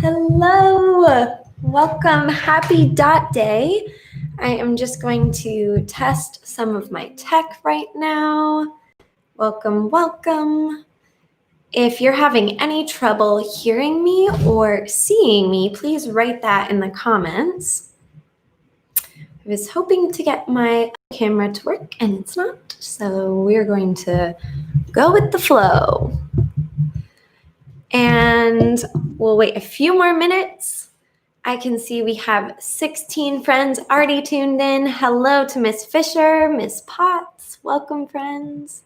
Hello, welcome, happy dot day. I am just going to test some of my tech right now. Welcome. If you're having any trouble hearing me or seeing me, please write that in the comments. I was hoping to get my camera to work and it's not, so we're going to go with the flow. And we'll wait a few more minutes. I can see we have 16 friends already tuned in. Hello to Miss Fisher, Miss Potts. Welcome, friends.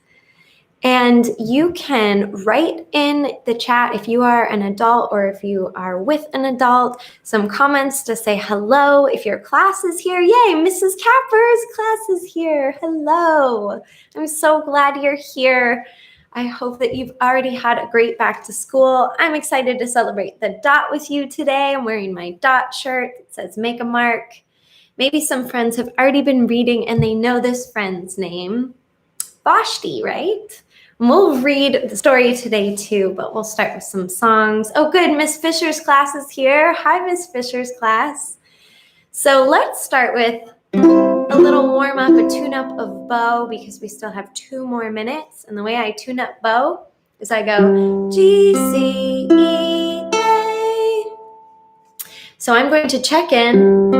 And you can write in the chat if you are an adult or if you are with an adult, some comments to say hello. If your class is here, yay, Mrs. Capper's class is here. Hello. I'm so glad you're here. I hope that you've already had a great back to school. I'm excited to celebrate the dot with you today. I'm wearing my dot shirt. It says make a mark. Maybe some friends have already been reading and they know this friend's name. Vashti, right? And we'll read the story today too, but we'll start with some songs. Oh good, Miss Fisher's class is here. Hi, Miss Fisher's class. So let's start with a little warm up, a tune up of bow, because we still have 2 more minutes. And the way I tune up bow is I go G, C, E, A. So I'm going to check in.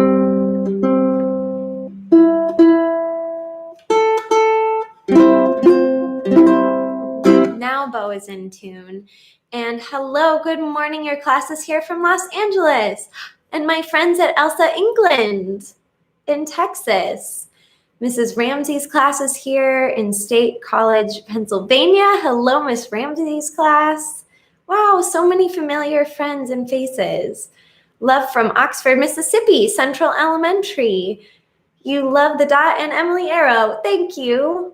Now bow is in tune. And hello, good morning. Your class is here from Los Angeles. And my friends at Elsa England in Texas. Mrs. Ramsey's class is here in State College, Pennsylvania. Hello, Miss Ramsey's class. Wow, so many familiar friends and faces. Love from Oxford, Mississippi, Central Elementary. You love the dot and Emily Arrow. Thank you.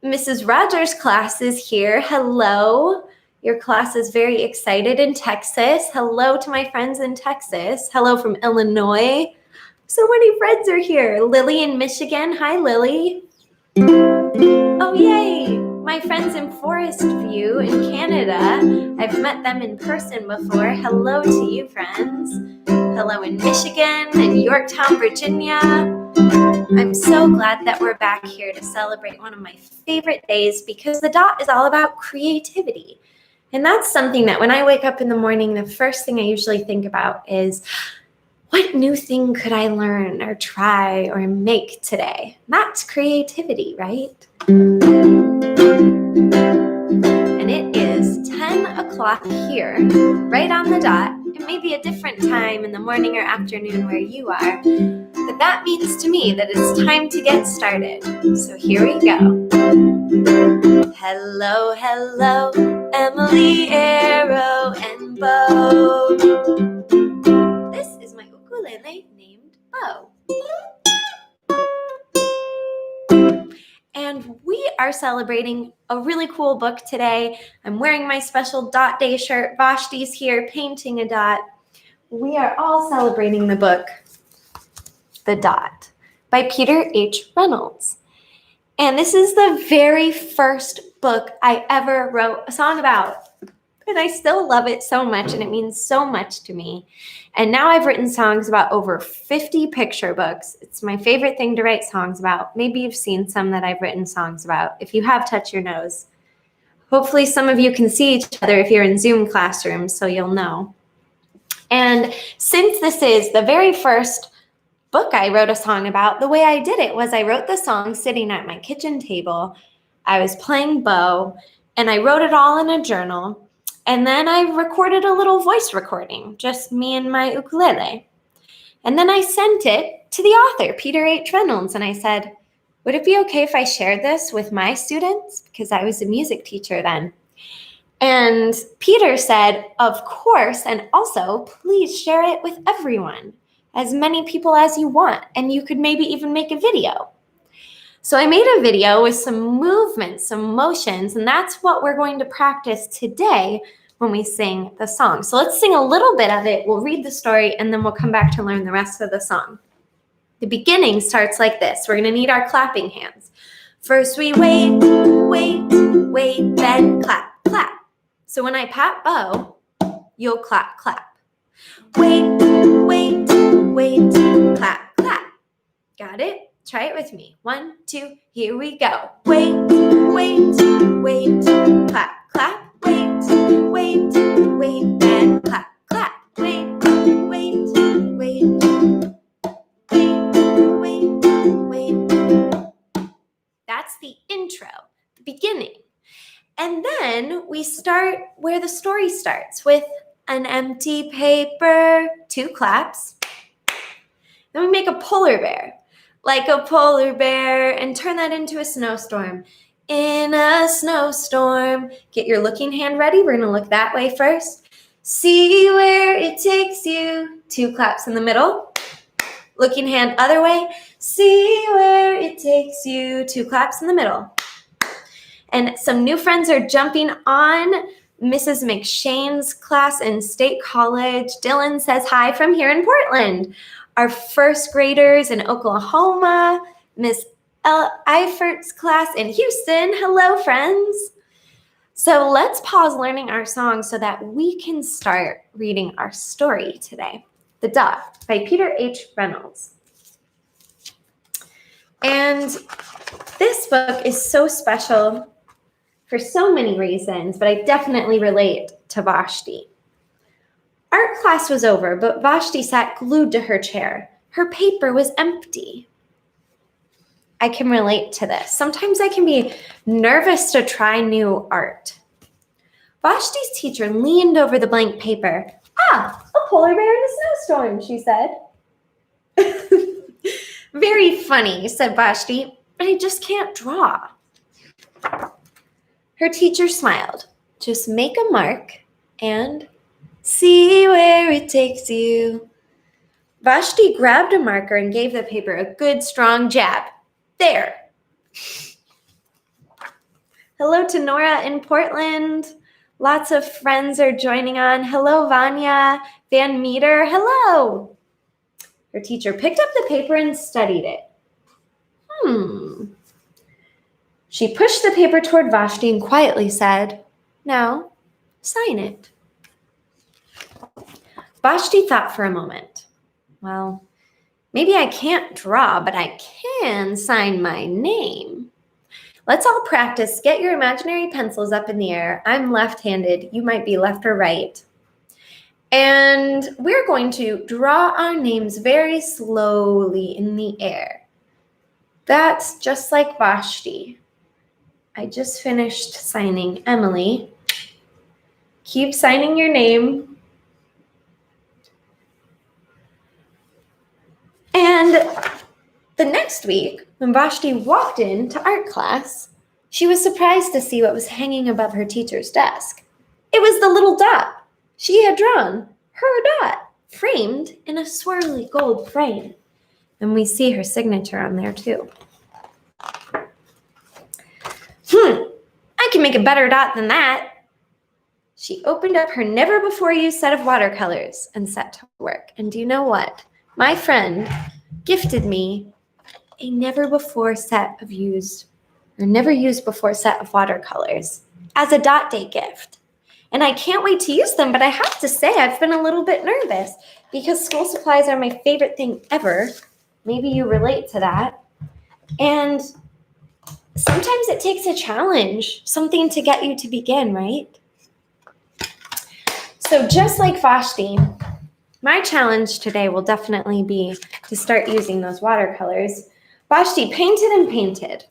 Mrs. Rogers' class is here. Hello. Your class is very excited in Texas. Hello to my friends in Texas. Hello from Illinois. So many friends are here. Lily in Michigan. Hi, Lily. Oh, yay. My friends in Forest View in Canada. I've met them in person before. Hello to you, friends. Hello in Michigan and Yorktown, Virginia. I'm so glad that we're back here to celebrate one of my favorite days because the dot is all about creativity. And that's something that when I wake up in the morning, the first thing I usually think about is, what new thing could I learn or try or make today? That's creativity, right? And it is 10 o'clock here, right on the dot. It may be a different time in the morning or afternoon where you are, but that means to me that it's time to get started. So here we go. Hello, hello, Emily, Arrow, and Bow. This is my ukulele named Bow. And we are celebrating a really cool book today. I'm wearing my special Dot Day shirt. Vashti's here painting a dot. We are all celebrating the book, The Dot, by Peter H. Reynolds. And this is the very first book I ever wrote a song about. And I still love it so much, and it means so much to me. And now I've written songs about over 50 picture books. It's my favorite thing to write songs about. Maybe you've seen some that I've written songs about. If you have, touch your nose. Hopefully some of you can see each other if you're in Zoom classrooms, so you'll know. And since this is the very first book I wrote a song about, the way I did it was I wrote the song sitting at my kitchen table. I was playing bow, and I wrote it all in a journal. And then I recorded a little voice recording, just me and my ukulele. And then I sent it to the author, Peter H. Reynolds, and I said, would it be okay if I shared this with my students? Because I was a music teacher then. And Peter said, of course, and also please share it with everyone, as many people as you want, and you could maybe even make a video. So I made a video with some movements, some motions, and that's what we're going to practice today when we sing the song. So let's sing a little bit of it. We'll read the story, and then we'll come back to learn the rest of the song. The beginning starts like this. We're going to need our clapping hands. First we wait, wait, wait, then clap, clap. So when I pat bow, you'll clap, clap. Wait, wait, wait, clap, clap. Got it? Try it with me. 1, 2, here we go. Wait, wait, wait, clap, clap. Wait, wait, wait, and clap, clap. Wait, wait, wait, wait, wait. That's the intro, the beginning. And then we start where the story starts, with an empty paper, 2 claps. Then we make a polar bear, like a polar bear, and turn that into a snowstorm. In a snowstorm. Get your looking hand ready. We're going to look that way first. See where it takes you. 2 claps in the middle. Looking hand other way. See where it takes you. 2 claps in the middle. And some new friends are jumping on Mrs. McShane's class in State College. Dylan says hi from here in Portland. Our first graders in Oklahoma, Miss Eifert's class in Houston. Hello, friends. So let's pause learning our song so that we can start reading our story today. The Dot by Peter H. Reynolds. And this book is so special for so many reasons, but I definitely relate to Vashti. Art class was over, but Vashti sat glued to her chair. Her paper was empty. I can relate to this. Sometimes I can be nervous to try new art. Vashti's teacher leaned over the blank paper. Ah, a polar bear in a snowstorm, she said. Very funny, said Vashti, but I just can't draw. Her teacher smiled. Just make a mark and see where it takes you. Vashti grabbed a marker and gave the paper a good strong jab. There. Hello to Nora in Portland. Lots of friends are joining on. Hello, Vanya Van Meter. Hello. Her teacher picked up the paper and studied it. She pushed the paper toward Vashti and quietly said, "Now, sign it." Vashti thought for a moment. Well, maybe I can't draw, but I can sign my name. Let's all practice. Get your imaginary pencils up in the air. I'm left-handed. You might be left or right. And we're going to draw our names very slowly in the air. That's just like Vashti. I just finished signing Emily. Keep signing your name. And the next week, when Vashti walked into art class, she was surprised to see what was hanging above her teacher's desk. It was the little dot she had drawn, her dot, framed in a swirly gold frame. And we see her signature on there too. I can make a better dot than that. She opened up her never-before-used set of watercolors and set to work. And do you know what? My friend gifted me a never-before used before set of watercolors as a dot day gift. And I can't wait to use them, but I have to say I've been a little bit nervous because school supplies are my favorite thing ever. Maybe you relate to that. And sometimes it takes a challenge, something to get you to begin, right? So just like Vashti, my challenge today will definitely be to start using those watercolors. Vashti painted and painted.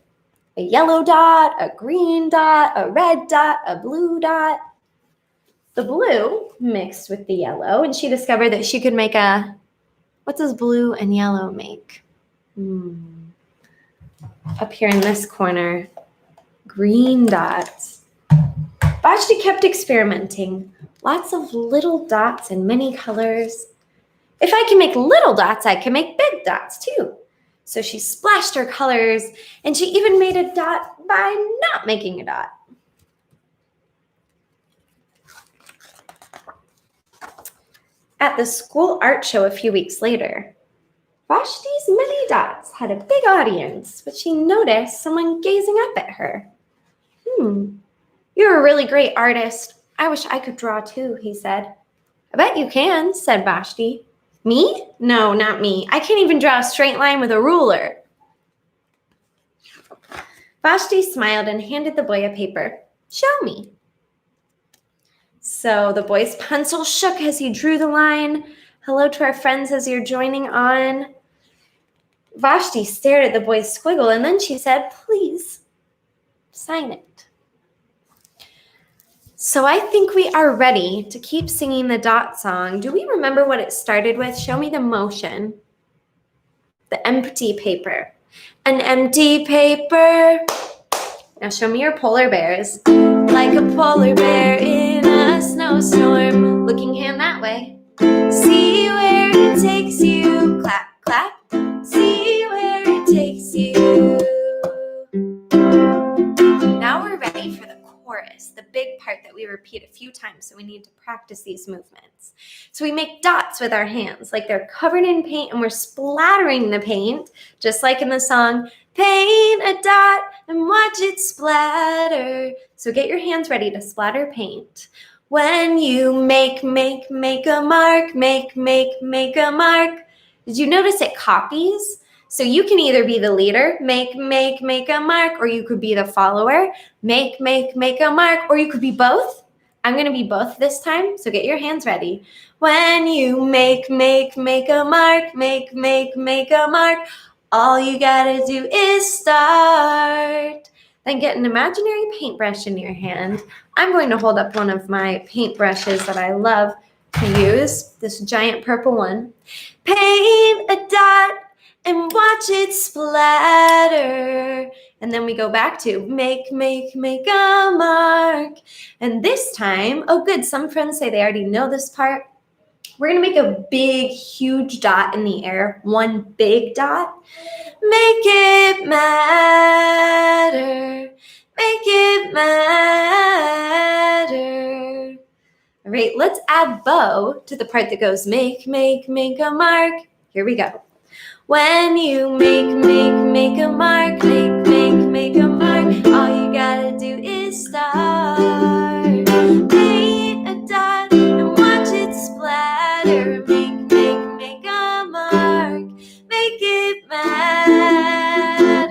A yellow dot, a green dot, a red dot, a blue dot. The blue mixed with the yellow, and she discovered that she could make what does blue and yellow make? Up here in this corner, green dots. Vashti kept experimenting. Lots of little dots in many colors. If I can make little dots, I can make big dots too. So she splashed her colors, and she even made a dot by not making a dot. At the school art show a few weeks later, Vashti's many dots had a big audience, but she noticed someone gazing up at her. You're a really great artist. I wish I could draw too, he said. bet you can, said Vashti. Me? No, not me. I can't even draw a straight line with a ruler. Vashti smiled and handed the boy a paper. Show me. So the boy's pencil shook as he drew the line. Hello to our friends as you're joining on. Vashti stared at the boy's squiggle and then she said, please sign it. So I think we are ready to keep singing the dot song. Do we remember what it started with? Show me the motion. The empty paper. An empty paper. Now show me your polar bears. Like a polar bear in a snowstorm. Looking hand that way. See where it takes you. Clap, clap. See where it takes you. Now we're ready for the chorus, the big part that we repeat a few times, so we need to practice these movements. So we make dots with our hands, like they're covered in paint, and we're splattering the paint, just like in the song, paint a dot and watch it splatter. So get your hands ready to splatter paint. When you make a mark, make a mark. Did you notice it copies? So you can either be the leader, make a mark, or you could be the follower, make a mark, or you could be both. I'm going to be both this time, so get your hands ready. When you make a mark, make a mark, all you gotta do is start. Then get an imaginary paintbrush in your hand. I'm going to hold up one of my paintbrushes that I love to use, this giant purple one. Paint a dot and watch it splatter. And then we go back to make a mark. And this time, oh good, some friends say they already know this part. We're gonna make a big, huge dot in the air, one big dot. Make it matter, make it matter. All right, let's add bow to the part that goes make a mark. Here we go. When you make a mark, make a mark, all you gotta do is start. Paint a dot and watch it splatter. Make a mark, make it matter,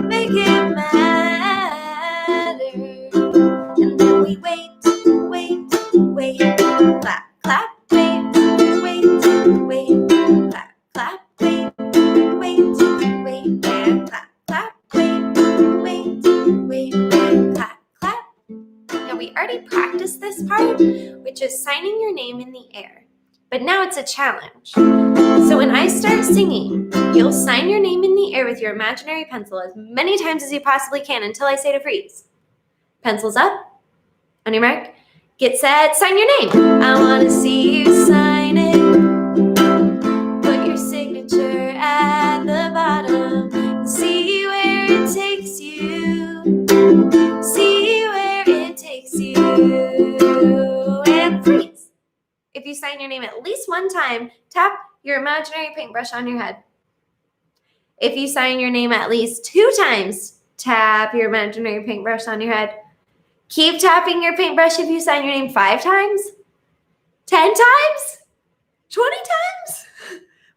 make it matter. And then we wait, clap, clap, wait, clap, clap. Wait, and clap, clap, wait, and clap, clap. Now we already practiced this part, which is signing your name in the air. But now it's a challenge. So when I start singing, you'll sign your name in the air with your imaginary pencil as many times as you possibly can until I say to freeze. Pencils up, on your mark, get set, sign your name. I want to see you sign it. At the bottom, see where it takes you, see where it takes you, and freeze. If you sign your name at least one time, tap your imaginary paintbrush on your head. If you sign your name at least 2 times, tap your imaginary paintbrush on your head. Keep tapping your paintbrush if you sign your name 5 times, 10 times, 20 times.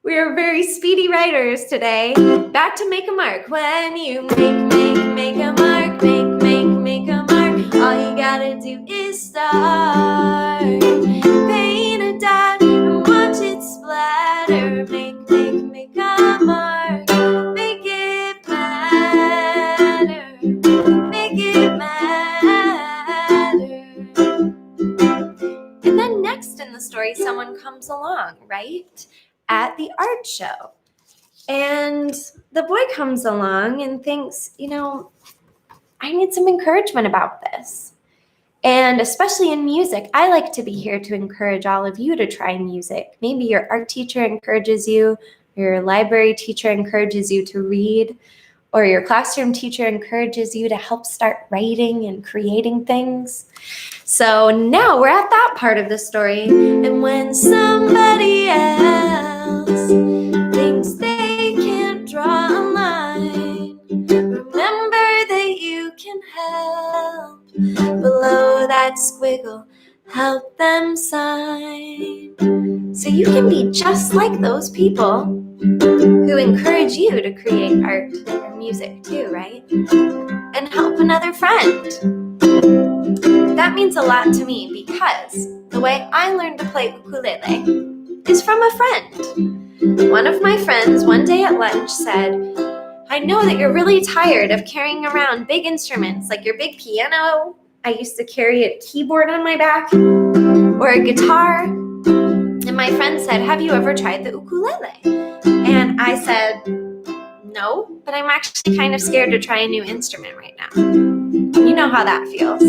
We are very speedy writers today. Back to make a mark. When you make a mark, make a mark, all you gotta do is start. Paint a dot and watch it splatter. Make a mark, make it matter, make it matter. And then next in the story, someone comes along, right? At the art show. And the boy comes along and thinks, I need some encouragement about this. And especially in music, I like to be here to encourage all of you to try music. Maybe your art teacher encourages you, or your library teacher encourages you to read, or your classroom teacher encourages you to help start writing and creating things. So now we're at that part of the story. And when somebody else thinks they can't draw a line, remember that you can help. Below that squiggle, help them sign. So you can be just like those people who encourage you to create art or music too, right? And help another friend. That means a lot to me because the way I learned to play ukulele is from a friend. One of my friends one day at lunch said, I know that you're really tired of carrying around big instruments like your big piano. I used to carry a keyboard on my back or a guitar. And my friend said, have you ever tried the ukulele? And I said, no, but I'm actually kind of scared to try a new instrument right now. You know how that feels.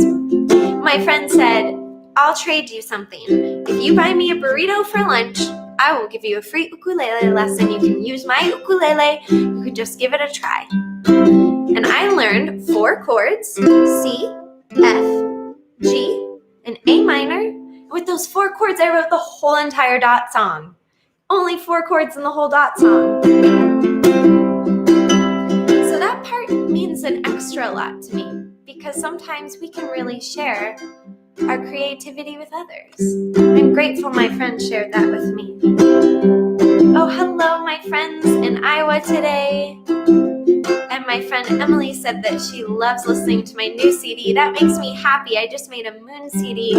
My friend said, I'll trade you something. If you buy me a burrito for lunch, I will give you a free ukulele lesson. You can use my ukulele. You could just give it a try. And I learned 4 chords, C, F, G, and A minor. And with those 4 chords, I wrote the whole entire Dot song. Only 4 chords in the whole Dot song. So that part means an extra lot to me because sometimes we can really share our creativity with others. I'm grateful my friend shared that with me. Oh, hello, my friends in Iowa today. And my friend Emily said that she loves listening to my new CD. That makes me happy. I just made a moon CD,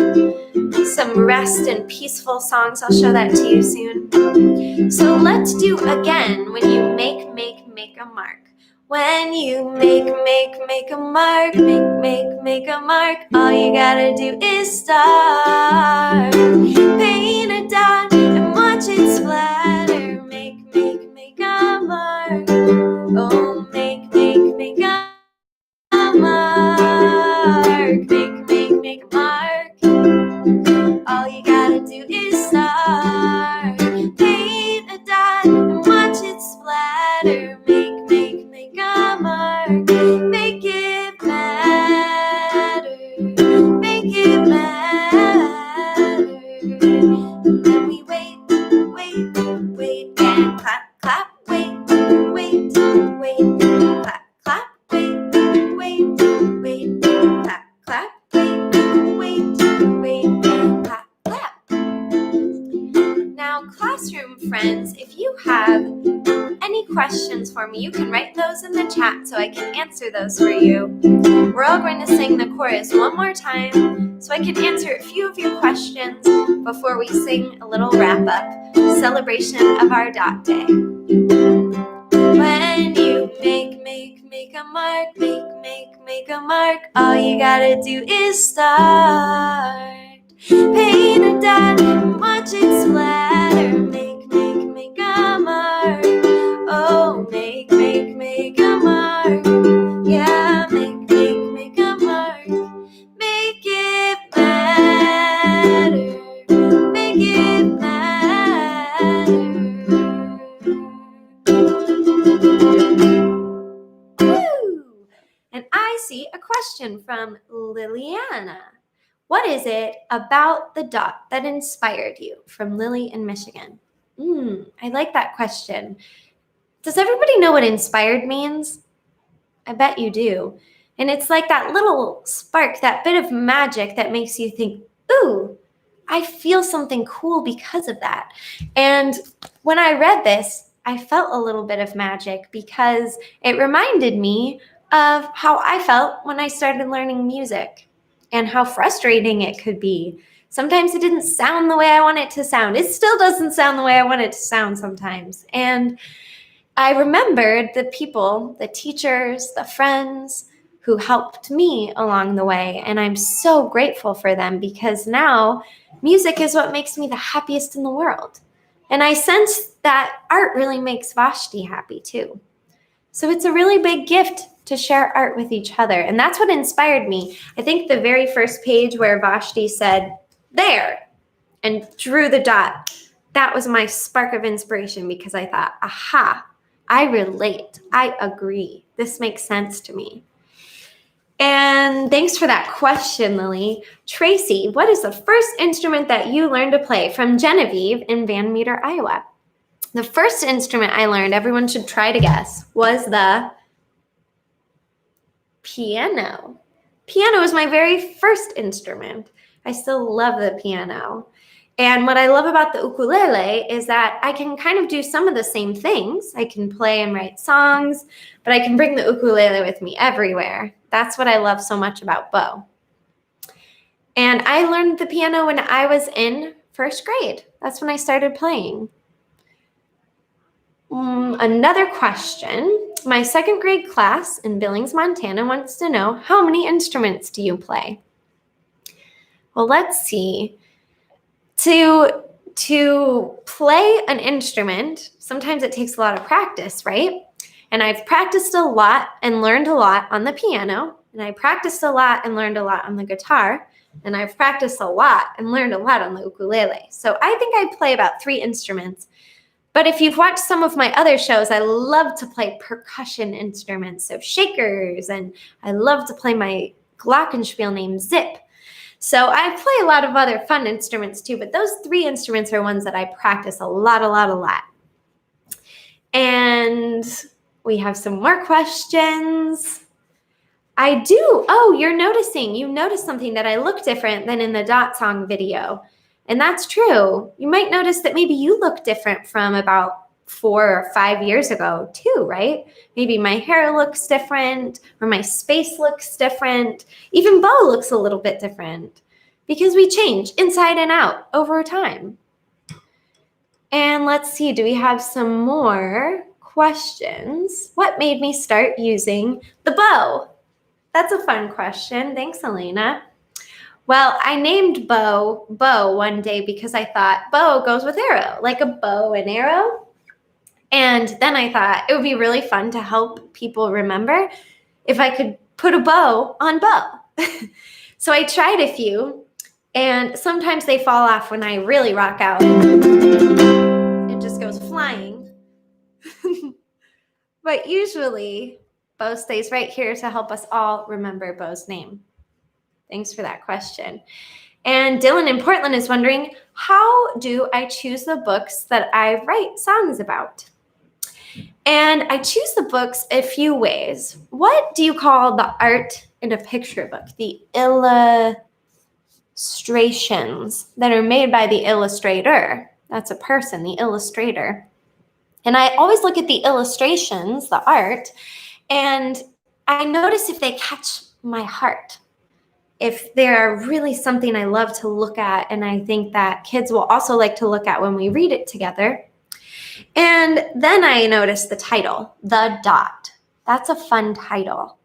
some rest and peaceful songs. I'll show that to you soon. So let's do again when you make a mark. When you make a mark, make a mark, all you gotta do is start. Paint a dot and watch it splatter. Make a mark. Oh, make a mark. Make a mark. All you gotta do is start. Paint a dot and watch it splatter. Make a mark. Make it matter. Make it matter. And then we wait, and clap, wait, clap, wait, clap, wait, clap. Now, classroom friends, if you have any questions for me, you can write those in the chat so I can answer those for you. We're all going to sing the chorus one more time so I can answer a few of your questions before we sing a little wrap-up celebration of our Dot Day. When you make a mark, make a mark, all you gotta do is start. Paint a dot and watch it splatter. Make a mark. Oh, make a mark. Yeah, make a mark. Make it matter. Make it matter. Woo! And I see a question from Liliana. What is it about the dot that inspired you? From Lily in Michigan. I like that question. Does everybody know what inspired means? I bet you do. And it's like that little spark, that bit of magic that makes you think, ooh, I feel something cool because of that. And when I read this, I felt a little bit of magic because it reminded me of how I felt when I started learning music and how frustrating it could be. Sometimes it didn't sound the way I want it to sound. It still doesn't sound the way I want it to sound sometimes. And I remembered the people, the teachers, the friends who helped me along the way. And I'm so grateful for them because now music is what makes me the happiest in the world. And I sense that art really makes Vashti happy too. So it's a really big gift to share art with each other. And that's what inspired me. I think the very first page where Vashti said, there, and drew the dot, that was my spark of inspiration because I thought, aha, I relate. I agree. This makes sense to me. And thanks for that question, Lily. Tracy, what is the first instrument that you learned to play? From Genevieve in Van Meter, Iowa. The first instrument I learned, everyone should try to guess, was the piano. Piano was my very first instrument. I still love the piano. And what I love about the ukulele is that I can kind of do some of the same things. I can play and write songs, but I can bring the ukulele with me everywhere. That's what I love so much about bow. And I learned the piano when I was in first grade. That's when I started playing. Another question. My second grade class in Billings, Montana wants to know, how many instruments do you play? Well, let's see. To play an instrument, sometimes it takes a lot of practice, right? And I've practiced a lot and learned a lot on the piano, and I practiced a lot and learned a lot on the guitar, and I've practiced a lot and learned a lot on the ukulele. So I think I play about 3 instruments. But if you've watched some of my other shows, I love to play percussion instruments, so shakers, and I love to play my glockenspiel named Zip. So I play a lot of other fun instruments too, but those 3 instruments are ones that I practice a lot. And we have some more questions. You noticed something that I look different than in the Dot Song video. And that's true. You might notice that maybe you look different from about 4 or 5 years ago too, right? Maybe my hair looks different or my space looks different. Even bow looks a little bit different because we change inside and out over time. And let's see, do we have some more questions? What made me start using the bow? That's a fun question. Thanks, Elena. Well, I named bow one day because I thought bow goes with arrow, like a bow and arrow. And then I thought it would be really fun to help people remember if I could put a bow on bow. So I tried a few, and sometimes they fall off when I really rock out. It just goes flying. But usually, bow stays right here to help us all remember Bow's name. Thanks for that question. And Dylan in Portland is wondering, how do I choose the books that I write songs about? And I choose the books a few ways. What do you call the art in a picture book? The illustrations that are made by the illustrator. That's a person, the illustrator. And I always look at the illustrations, the art, and I notice if they catch my heart. If they're really something I love to look at, and I think that kids will also like to look at when we read it together. And then I noticed the title, The Dot. That's a fun title.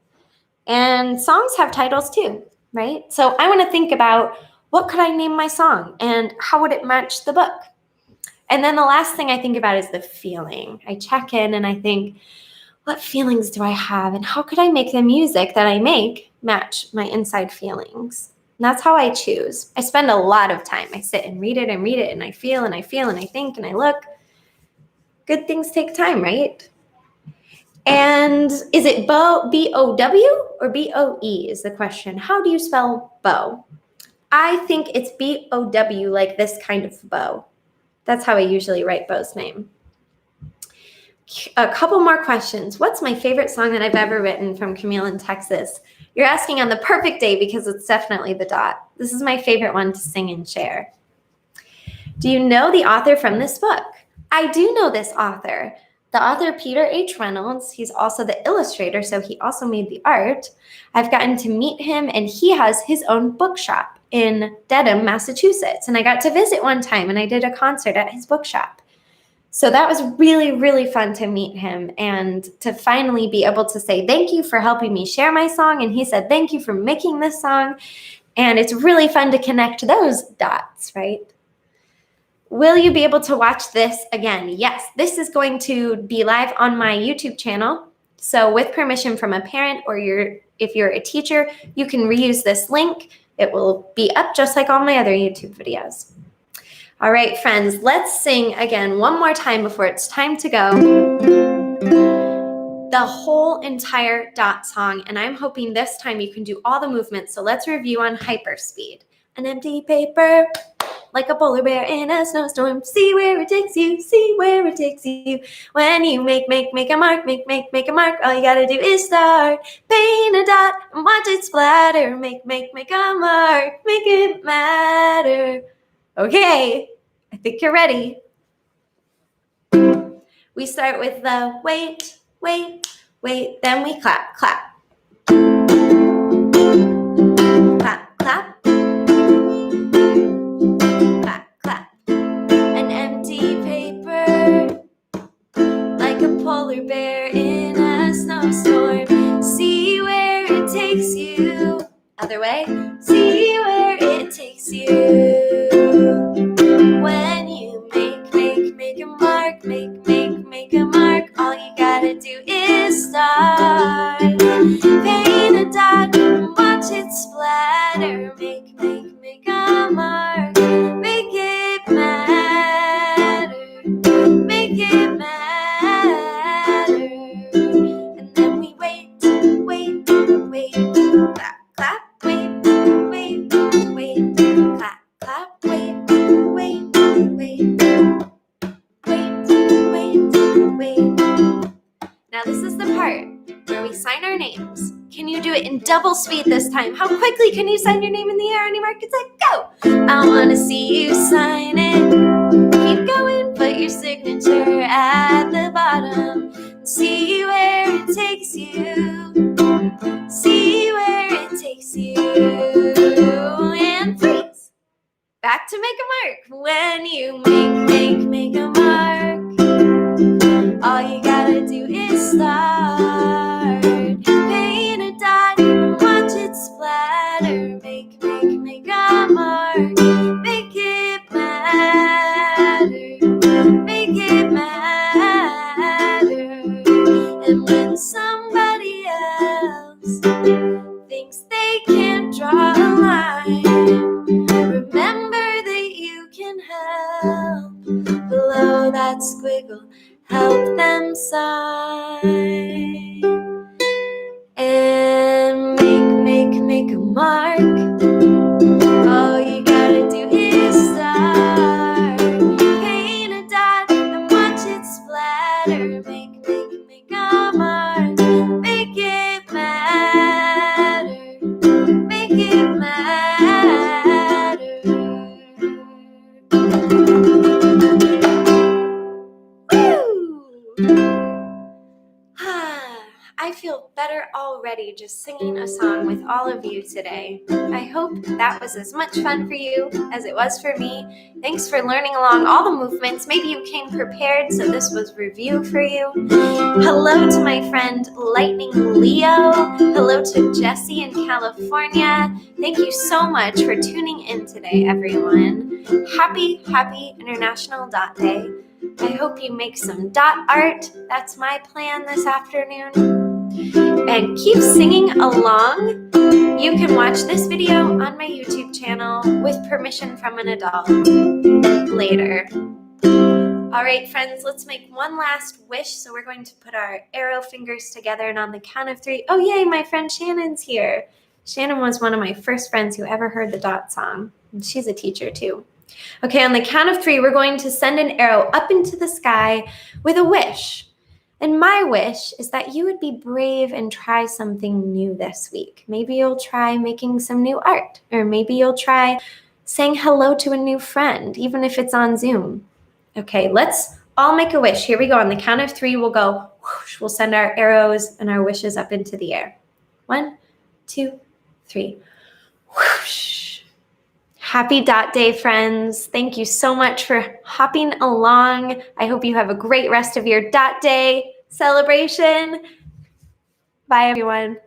And songs have titles too, right? So I want to think about, what could I name my song and how would it match the book? And then the last thing I think about is the feeling. I check in and I think, what feelings do I have and how could I make the music that I make match my inside feelings? And that's how I choose. I spend a lot of time. I sit and read it and I feel and I think and I look. Good things take time, right? And is it bow, B-O-W or B-O-E is the question. How do you spell bow? I think it's B-O-W, like this kind of bow. That's how I usually write Bow's name. A couple more questions. What's my favorite song that I've ever written from Camille in Texas? You're asking on the perfect day because it's definitely The Dot. This is my favorite one to sing and share. Do you know the author from this book? I do know this author. The author, Peter H. Reynolds, he's also the illustrator, so he also made the art. I've gotten to meet him, and he has his own bookshop in Dedham, Massachusetts. And I got to visit one time, and I did a concert at his bookshop. So that was really, really fun to meet him and to finally be able to say, thank you for helping me share my song. And he said, thank you for making this song. And it's really fun to connect those dots, right? Will you be able to watch this again? Yes, this is going to be live on my YouTube channel. So with permission from a parent or if you're a teacher, you can reuse this link. It will be up just like all my other YouTube videos. All right, friends, let's sing again one more time before it's time to go. The whole entire Dot song, and I'm hoping this time you can do all the movements. So let's review on hyperspeed. An empty paper, like a polar bear in a snowstorm. See where it takes you, see where it takes you. When you make a mark, make a mark, all you gotta do is start. Paint a dot and watch it splatter. Make a mark, make it matter. Okay, I think you're ready. We start with the wait, wait, wait, then we clap, clap. Clap, clap. Clap, clap. An empty paper, like a polar bear in a snowstorm. See where it takes you. Other way. See where it takes you. When you make a mark, make a mark, all you gotta do is start. Paint a dot and watch it splatter. Make a mark, make it matter. Make it matter. And then we wait, wait, wait, clap, clap, wait, wait, wait, clap, clap, wait, wait, wait, wait, wait. Now this is the part where we sign our names. Can you do it in double speed this time? How quickly can you sign your name in the air on your mark? It's like, go! I wanna see you sign it. Keep going, put your signature at the bottom. See where it takes you. See where it takes you. And freeze. Back to make a mark. When you make a mark, all you gotta do is start. Paint a dot and watch it splatter. Make a mark. Make it matter. Make it matter. And when somebody else thinks they can't draw a line, remember that you can help. Below that squiggle, help them sign. And make a mark. All you gotta do is start. Paint a dot and watch it splatter. Make a mark. Make it matter. Make it matter. Woo! I feel better already just singing a song with all of you today. I hope that was as much fun for you as it was for me. Thanks for learning along all the movements. Maybe you came prepared, so this was review for you. Hello to my friend Lightning Leo. Hello to Jessie in California. Thank you so much for tuning in today, everyone. Happy International Dot Day. I hope you make some dot art. That's my plan this afternoon. And keep singing along. You can watch this video on my YouTube channel with permission from an adult later. All right, friends, let's make one last wish. So we're going to put our arrow fingers together, and on the count of 3, oh yay, my friend Shannon's here. Shannon was one of my first friends who ever heard the dot song, and she's a teacher too. Okay, on the count of 3, we're going to send an arrow up into the sky with a wish. And my wish is that you would be brave and try something new this week. Maybe you'll try making some new art, or maybe you'll try saying hello to a new friend, even if it's on Zoom. Okay, let's all make a wish. Here we go. On the count of 3, we'll go whoosh. We'll send our arrows and our wishes up into the air. 1, 2, 3. Whoosh. Happy Dot Day, friends. Thank you so much for hopping along. I hope you have a great rest of your Dot Day celebration. Bye, everyone.